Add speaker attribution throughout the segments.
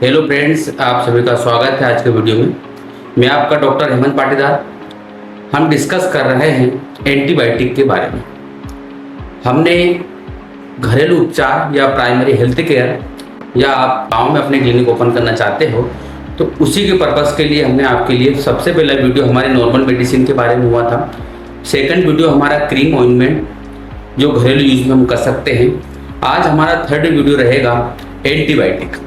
Speaker 1: Hello friends, आप सभी का स्वागत है आज के वीडियो में। मैं आपका डॉक्टर हेमंत पाटीदार। हम डिस्कस कर रहे हैं एंटीबायोटिक के बारे में। हमने घरेलू उपचार या प्राइमरी हेल्थ केयर या आप गांव में अपने क्लिनिक ओपन करना चाहते हो तो उसी के पर्पज़ के लिए हमने आपके लिए सबसे पहला वीडियो हमारे नॉर्मल मेडिसिन के बारे में हुआ था। सेकंड वीडियो हमारा क्रीम ऑइंटमेंट जो घरेलू यूज में हम कर सकते हैं। आज हमारा थर्ड वीडियो रहेगा एंटीबायोटिक।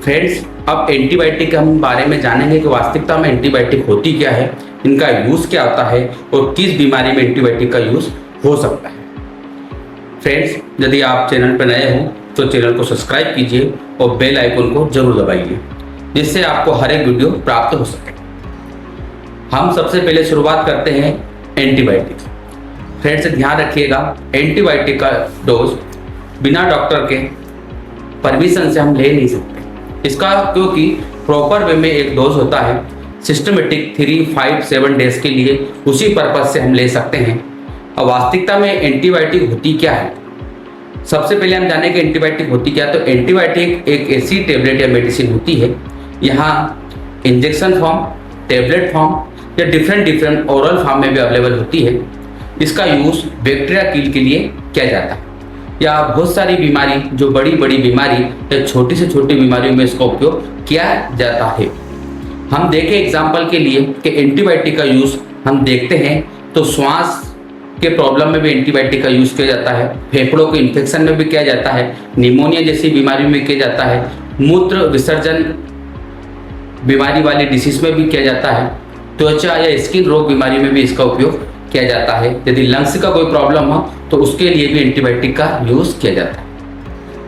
Speaker 1: फ्रेंड्स, अब एंटीबायोटिक के हम बारे में जानेंगे कि वास्तविकता में एंटीबायोटिक होती क्या है, इनका यूज़ क्या होता है और किस बीमारी में एंटीबायोटिक का यूज़ हो सकता है। फ्रेंड्स, यदि आप चैनल पर नए हो तो चैनल को सब्सक्राइब कीजिए और बेल आइकन को जरूर दबाइए जिससे आपको हर एक वीडियो प्राप्त हो सके। हम सबसे पहले शुरुआत करते हैं एंटीबायोटिक। फ्रेंड्स, ध्यान रखिएगा, एंटीबायोटिक का डोज बिना डॉक्टर के परमिशन से हम ले नहीं सकते। इसका क्योंकि प्रॉपर वे में एक डोज होता है, सिस्टमेटिक 3, 5, 7 डेज के लिए उसी पर्पज से हम ले सकते हैं। अब वास्तविकता में एंटीबायोटिक होती क्या है, सबसे पहले हम जानें कि एंटीबायोटिक होती क्या है। तो एंटीबायोटिक एक ऐसी टेबलेट या मेडिसिन होती है, यहाँ इंजेक्शन फॉर्म, टेबलेट फॉर्म या डिफरेंट ओरल फॉर्म में भी अवेलेबल होती है। इसका यूज़ बैक्टीरिया किल के लिए किया जाता है या बहुत सारी बीमारी, जो बड़ी बड़ी बीमारी या छोटी से छोटी बीमारियों में इसका उपयोग किया जाता है। हम देखें एग्जाम्पल के लिए कि एंटीबायोटिक का यूज़ हम देखते हैं तो श्वास के प्रॉब्लम में भी एंटीबायोटिक का यूज़ किया जाता है, फेफड़ों के इन्फेक्शन में भी किया जाता है, निमोनिया जैसी बीमारियों में किया जाता है, मूत्र विसर्जन बीमारी वाली डिसीज में भी किया जाता है, त्वचा या स्किन रोग बीमारी में भी इसका उपयोग किया जाता है। यदि लंग्स का कोई प्रॉब्लम हो तो उसके लिए भी एंटीबायोटिक का यूज़ किया जाता है।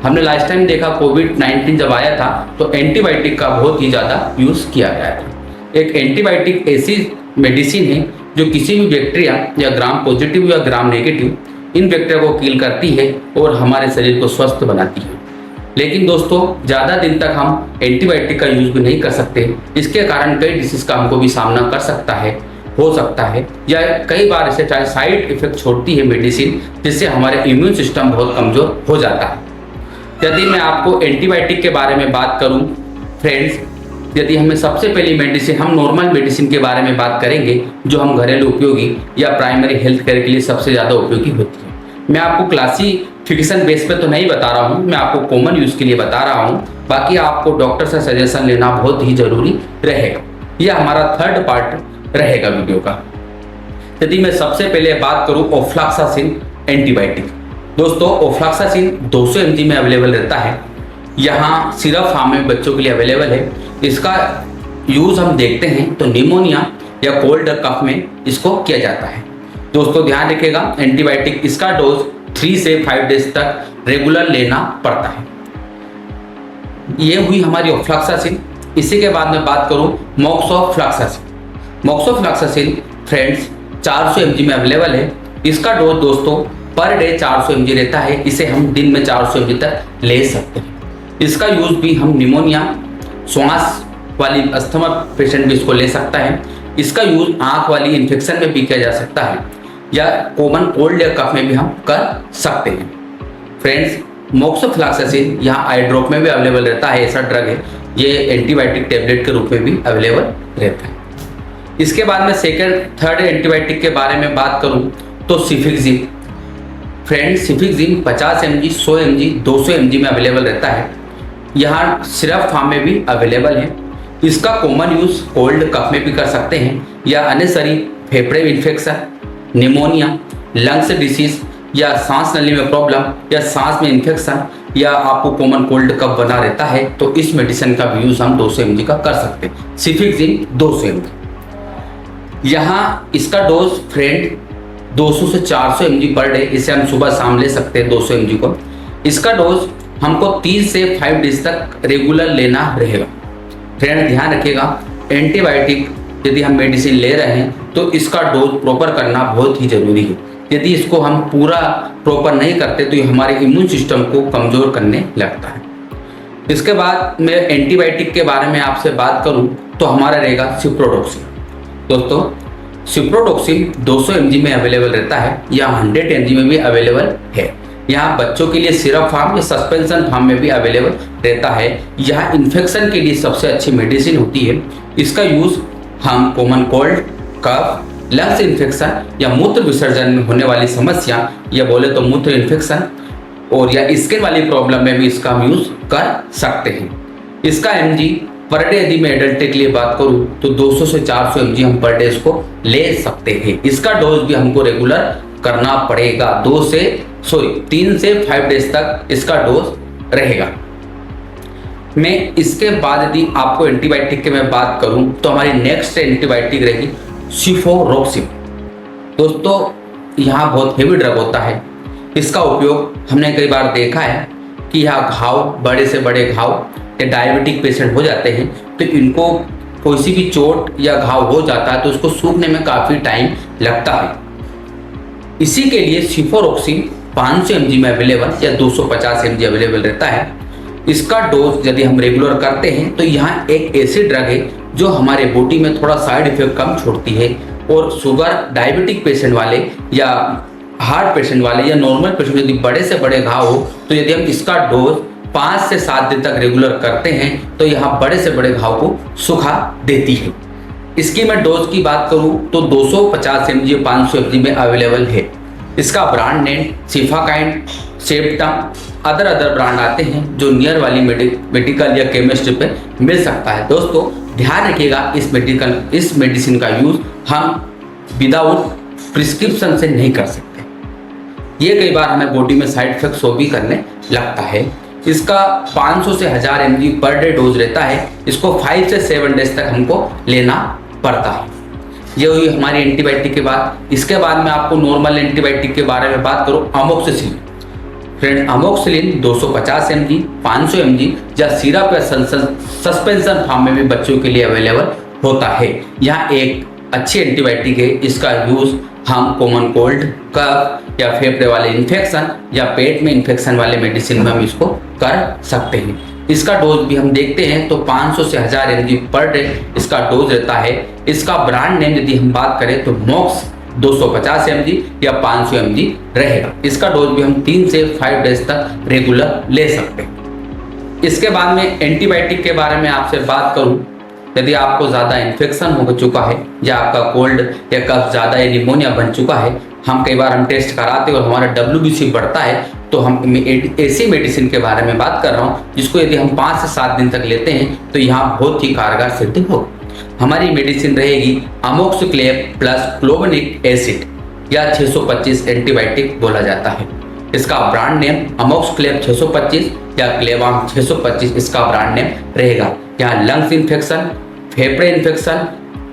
Speaker 1: हमने लास्ट टाइम देखा कोविड-19 जब आया था तो एंटीबायोटिक का बहुत ही ज़्यादा यूज़ किया गया था। एक एंटीबायोटिक ऐसी मेडिसिन है जो किसी भी बैक्टीरिया या ग्राम पॉजिटिव या ग्राम नेगेटिव इन बैक्टीरिया को किल करती है और हमारे शरीर को स्वस्थ बनाती है। लेकिन दोस्तों, ज़्यादा दिन तक हम एंटीबायोटिक का यूज़ भी नहीं कर सकते। इसके कारण कई डिसीज़ का हमको भी सामना कर सकता है, हो सकता है, या कई बार इसे साइड इफेक्ट छोड़ती है मेडिसिन, जिससे हमारे इम्यून सिस्टम बहुत कमज़ोर हो जाता है। यदि मैं आपको एंटीबायोटिक के बारे में बात करूं फ्रेंड्स, यदि हमें सबसे पहली मेडिसिन, हम नॉर्मल मेडिसिन के बारे में बात करेंगे जो हम घरेलू उपयोगी या प्राइमरी हेल्थ केयर के लिए सबसे ज़्यादा उपयोगी होती है। मैं आपको क्लासिफिकेशन बेस पे तो नहीं बता रहा हूँ, मैं आपको कॉमन यूज़ के लिए बता रहा हूँ। बाकी आपको डॉक्टर से सजेशन लेना बहुत ही ज़रूरी रहेगा। यह हमारा थर्ड पार्ट रहेगा वीडियो का। यदि मैं सबसे पहले बात करूं ऑफ्लॉक्सासिन एंटीबायोटिक, दोस्तों ऑफ्लॉक्सासिन 200 mg में अवेलेबल रहता है। यहाँ सिरप फॉर्म में बच्चों के लिए अवेलेबल है। इसका यूज़ हम देखते हैं तो निमोनिया या कोल्ड कफ में इसको किया जाता है। दोस्तों ध्यान रखिएगा, एंटीबायोटिक इसका डोज 3 से 5 डेज तक रेगुलर लेना पड़ता है। ये हुई हमारी ऑफ्लॉक्सासिन। इसी के बाद मैं बात करूँ मोक्सोफ्लॉक्सासिन। मोक्सोफ्लॉक्सासिन फ्रेंड्स 400 mg में अवेलेबल है। इसका डोज दोस्तों पर डे 400 mg रहता है। इसे हम दिन में 400 mg तक ले सकते हैं। इसका यूज़ भी हम निमोनिया, श्वास वाली अस्थमा पेशेंट भी इसको ले सकता है। इसका यूज़ आँख वाली इन्फेक्शन में भी किया जा सकता है या कॉमन कोल्ड या कफ में भी हम कर सकते हैं। फ्रेंड्स, मोक्सोफ्लॉक्सासिन यहाँ आई ड्रॉप में भी अवेलेबल रहता है, ऐसा ड्रग है। ये एंटीबायोटिक टेबलेट के रूप में भी अवेलेबल रहता है। इसके बाद में थर्ड एंटीबायोटिक के बारे में बात करूं तो सिफिक्सिम। फ्रेंड्स, सिफिक्सिम 50 mg, 100 mg, 200 mg में अवेलेबल रहता है। यहाँ सिरप फॉर्म में भी अवेलेबल है। इसका कॉमन यूज़ कोल्ड कफ में भी कर सकते हैं या अनेसरी फेफड़े में इन्फेक्शन, निमोनिया, लंग्स डिसीज या सांस नली में प्रॉब्लम या सांस में इन्फेक्शन या आपको कॉमन कोल्ड कफ बना रहता है तो इस मेडिसिन का भी यूज़ हम 200 mg का कर सकते हैं। सिफिक्सिम 200 mg। यहाँ इसका डोज फ्रेंड 200 से 400 mg पर डे, इसे हम सुबह शाम ले सकते हैं 200 mg को। इसका डोज हमको 3 से 5 डेज तक रेगुलर लेना रहेगा। फ्रेंड ध्यान रखिएगा, एंटीबायोटिक यदि हम मेडिसिन ले रहे हैं तो इसका डोज प्रॉपर करना बहुत ही ज़रूरी है। यदि इसको हम पूरा प्रॉपर नहीं करते तो ये हमारे इम्यून सिस्टम को कमज़ोर करने लगता है। इसके बाद मैं एंटीबायोटिक के बारे में आपसे बात करूँ तो हमारा रहेगा सिप्रोडोक्सिन। दोस्तों, सिप्रोडोक्सिन 200 mg में अवेलेबल रहता है या 100 mg में भी अवेलेबल है। यहाँ बच्चों के लिए सिरप फॉर्म या सस्पेंशन फॉर्म में भी अवेलेबल रहता है। यह इन्फेक्शन के लिए सबसे अच्छी मेडिसिन होती है। इसका यूज हम कॉमन कोल्ड, कफ, लंग्स इन्फेक्शन या मूत्र विसर्जन में होने वाली समस्या या बोले तो मूत्र इन्फेक्शन और या स्किन वाली प्रॉब्लम में भी इसका हम यूज कर सकते हैं। इसका mg पर डे यदि मैं एडल्ट के लिए बात करूं तो 200 से 400 mg हम पर डे इसको ले सकते हैं। इसका डोज भी हमको रेगुलर करना पड़ेगा। 3 से 5 डेज तक इसका डोज रहेगा। मैं इसके बाद यदि आपको एंटीबायोटिक की मैं बात करूं तो हमारी नेक्स्ट एंटीबायोटिक रहेगी सेफोरोक्सिम। दोस्तों यहाँ बहुत हेवी ड्रग होता है। इसका उपयोग हमने कई बार देखा है कि यहाँ घाव, बड़े से बड़े घाव या डायबिटिक पेशेंट हो जाते हैं तो इनको कोई सी भी चोट या घाव हो जाता है तो उसको सूखने में काफ़ी टाइम लगता है। इसी के लिए सेफोरोक्सिम 500 mg में अवेलेबल या 250 mg अवेलेबल रहता है। इसका डोज यदि हम रेगुलर करते हैं तो यहाँ एक ऐसी ड्रग है जो हमारे बॉडी में थोड़ा साइड इफेक्ट कम छोड़ती है और शुगर, डायबिटिक पेशेंट वाले या हार्ट पेशेंट वाले या नॉर्मल पेशेंट यदि बड़े से बड़े घाव हो तो यदि हम इसका डोज 5 से 7 दिन तक रेगुलर करते हैं तो यहाँ बड़े से बड़े घाव को सुखा देती है। इसकी मैं डोज की बात करूँ तो 250 mg 500 mg में अवेलेबल है। इसका ब्रांड नेम सिफाकाइन, सेप्टम, अदर ब्रांड आते हैं जो नियर वाली मेडिकल या केमिस्ट्री पे मिल सकता है। दोस्तों ध्यान रखिएगा इस मेडिसिन का यूज हम विदाउट प्रिस्क्रिप्शन से नहीं कर सकते। ये कई बार हमें बॉडी में साइड इफेक्ट्स भी करने लगता है। इसका 500 से 1000 mg पर डे डोज रहता है। इसको 5 से 7 डेज तक हमको लेना पड़ता है। ये हुई हमारी एंटीबायोटिक के बाद। इसके बाद मैं आपको नॉर्मल एंटीबायोटिक के बारे में बात करूँ, amoxicillin. Friend, amoxicillin 250 mg, 500 mg या सिरप या सस्पेंशन फॉर्म में भी बच्चों के लिए अवेलेबल होता है। यहाँ एक अच्छी एंटीबायोटिक है। इसका यूज हम कॉमन कोल्ड, कफ या फेफड़े वाले इन्फेक्शन या पेट में इन्फेक्शन वाले मेडिसिन में हम इसको कर सकते हैं। इसका डोज भी हम देखते हैं तो 500 से 1000 mg पर डे इसका डोज रहता है। इसका ब्रांड नेम यदि हम बात करें तो मॉक्स 250 mg या 500 mg रहेगा। इसका डोज भी हम 3 से 5 डेज तक रेगुलर ले सकते हैं। इसके बाद में एंटीबायोटिक के बारे में आपसे बात करूं, यदि आपको ज़्यादा इन्फेक्शन हो चुका है या आपका कोल्ड या कफ ज़्यादा या निमोनिया बन चुका है, हम कई बार टेस्ट कराते हैं और हमारा WBC बढ़ता है तो हम ऐसी मेडिसिन के बारे में बात कर रहा हूँ जिसको यदि हम 5 से 7 दिन तक लेते हैं तो यहाँ बहुत ही कारगर सिद्ध हो। हमारी मेडिसिन रहेगी अमोक्सिक्लेव प्लस क्लोवेनिक एसिड या 625 एंटीबायोटिक बोला जाता है। इसका ब्रांड नेम अमोक्सिक्लेव 625 या क्लेवाम 625 इसका ब्रांड नेम रहेगा। यहाँ लंग्स इन्फेक्शन, फेफड़े इन्फेक्शन,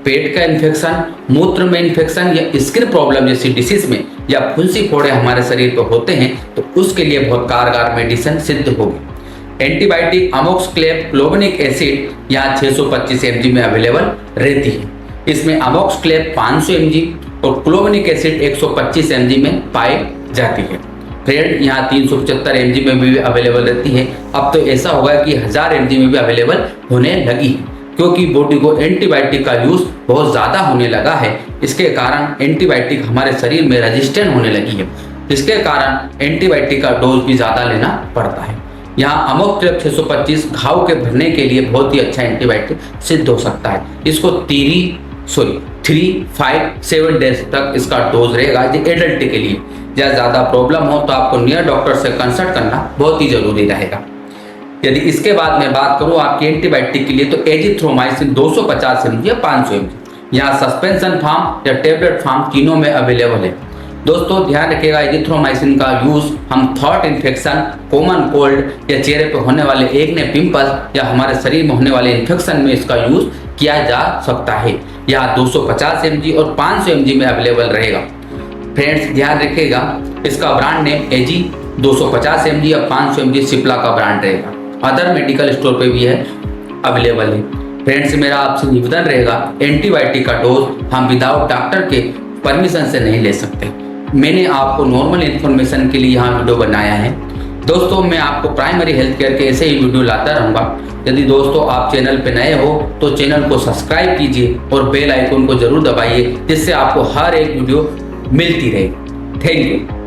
Speaker 1: पेट का इन्फेक्शन, मूत्र में इन्फेक्शन या स्किन प्रॉब्लम जैसी डिसीज में या फुंसी फोड़े हमारे शरीर पर होते हैं तो उसके लिए बहुत कारगर मेडिसिन सिद्ध होगी। एंटीबायोटिक अमोक्सिक्लेव क्लोवेनिक एसिड यहाँ 625 mg में अवेलेबल रहती है। इसमें अमोक्सिक्लेव 500 mg और क्लोवेनिक एसिड 125 mg में पाई जाती है। फ्रेंड, यहाँ 375 mg में भी अवेलेबल रहती है। अब तो ऐसा होगा कि 1000 mg में भी अवेलेबल होने लगी है क्योंकि बॉडी को एंटीबायोटिक का यूज बहुत ज़्यादा होने लगा है। इसके कारण एंटीबायोटिक हमारे शरीर में रेजिस्टेंट होने लगी है। इसके कारण एंटीबायोटिक का डोज भी ज़्यादा लेना पड़ता है। यहाँ अमोक्सिक्लेव 625 घाव के भरने के लिए बहुत ही अच्छा एंटीबायोटिक सिद्ध हो सकता है। इसको 3, 5, 7 डेज तक इसका डोज रहेगा एडल्ट के लिए। या ज़्यादा प्रॉब्लम हो तो आपको नियर डॉक्टर से कंसल्ट करना बहुत ही जरूरी रहेगा। यदि इसके बाद मैं बात करूं आपकी एंटीबायोटिक के लिए तो एजिथ्रोमाइसिन 250 mg या 500 mg यहाँ सस्पेंशन फॉर्म या टेबलेट फॉर्म तीनों में अवेलेबल है। दोस्तों ध्यान रखिएगा, एजिथ्रोमाइसिन का यूज हम थ्रोट इन्फेक्शन, कॉमन कोल्ड या चेहरे पर होने वाले एक्ने पिंपल्स या हमारे शरीर में होने वाले इन्फेक्शन में इसका यूज किया जा सकता है। यहाँ 250 mg और 500 mg में अवेलेबल रहेगा। फ्रेंड्स ध्यान रखिएगा, इसका ब्रांड नेम एजी 250 mg या 500 mg सिप्ला का ब्रांड रहेगा। अदर मेडिकल स्टोर पे भी है अवेलेबल है। फ्रेंड्स मेरा आपसे निवेदन रहेगा, एंटीबायोटिक का डोज हम विदाउट डॉक्टर के परमिशन से नहीं ले सकते। मैंने आपको नॉर्मल इन्फॉर्मेशन के लिए यहाँ वीडियो बनाया है। दोस्तों मैं आपको प्राइमरी हेल्थ केयर के ऐसे ही वीडियो लाता रहूँगा। यदि दोस्तों आप चैनल पे नए हो तो चैनल को सब्सक्राइब कीजिए और बेल आइकन को जरूर दबाइए जिससे आपको हर एक वीडियो मिलती रहे। Thank you.